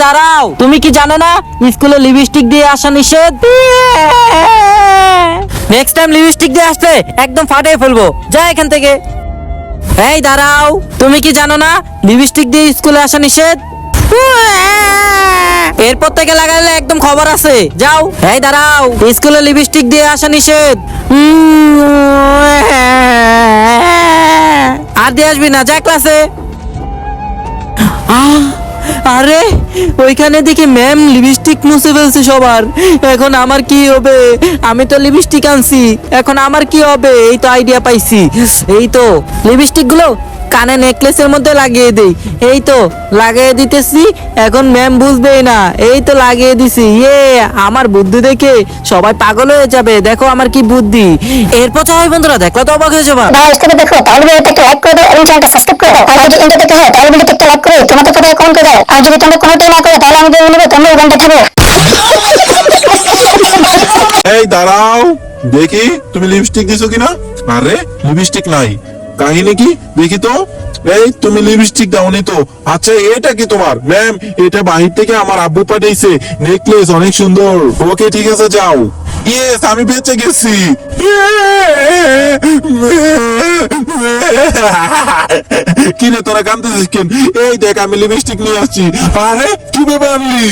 দাঁড়াও, তুমি কি জানো না স্কুলে লিপস্টিক দিয়ে আসা নিষেধ? নেক্সট টাইম লিপস্টিক দিয়ে আসলে একদম ফাটিয়ে ফেলবো, যা এখান থেকে। এই দাঁড়াও, তুমি কি জানো না লিপস্টিক দিয়ে স্কুলে আসা নিষেধ? এরপর থেকে লাগাইলে একদম খবর আছে, যাও। এই দাঁড়াও, স্কুলে লিপস্টিক দিয়ে আসা নিষেধ। আর দিয়ে আসবি না, যা ক্লাসে। আরে ওইখানে দেখি ম্যাম লিপস্টিক মুছে ফেলছে সবার। এখন আমার কি হবে? আমি তো লিপস্টিক আনছি, এখন আমার কি হবে? এই তো আইডিয়া পাইছি, এই তো লিপস্টিক গুলো কানে নেকলেসের মধ্যে লাগিয়ে দেই। এই তো লাগিয়ে দিতেছি, এখন ম্যাম বুঝবেই না। এই তো লাগিয়ে দিছি। আমার বুদ্ধি দেখে সবাই পাগল হয়ে যাবে, দেখো আমার কি বুদ্ধি। এরপর সবাই বন্ধুরা দেখলে তো অবাক হয়ে যাবে। দেখো তাহলে ভিডিওটা লাইক করে দাও এবং চ্যানেলটা সাবস্ক্রাইব করে দাও। আর যদি ইন্টারনেটে দেখতে হয় তাহলে ভিডিওটা লাইক করে তোমাদের কথা কমেন্ট করে দাও। আর যদি তোমরা কোনোটাই না করো তাহলে আমি জেনে নেব তোমরা এই গানটা থাকো। এই দাঁড়াও, দেখি তুমি লিপস্টিক দিছো কিনা। আরে লিপস্টিক নাই, কাহিনী কি দেখি তো। এই তুমি লিপস্টিক দাওনি তো। আচ্ছা এটা কি তোমার? ম্যাম এটা বাহির থেকে আমার আব্বু পাঠিয়েছে, নেকলেস অনেক সুন্দর। ওকে ঠিক আছে যাও। ইয়েস আমি বেঁচে গেছি। কিরে তোরা কাঁদতেছিস কেন? এই দেখ আমি লিপস্টিক নিয়ে আসছি। আরে কি ব্যাপার আনলি?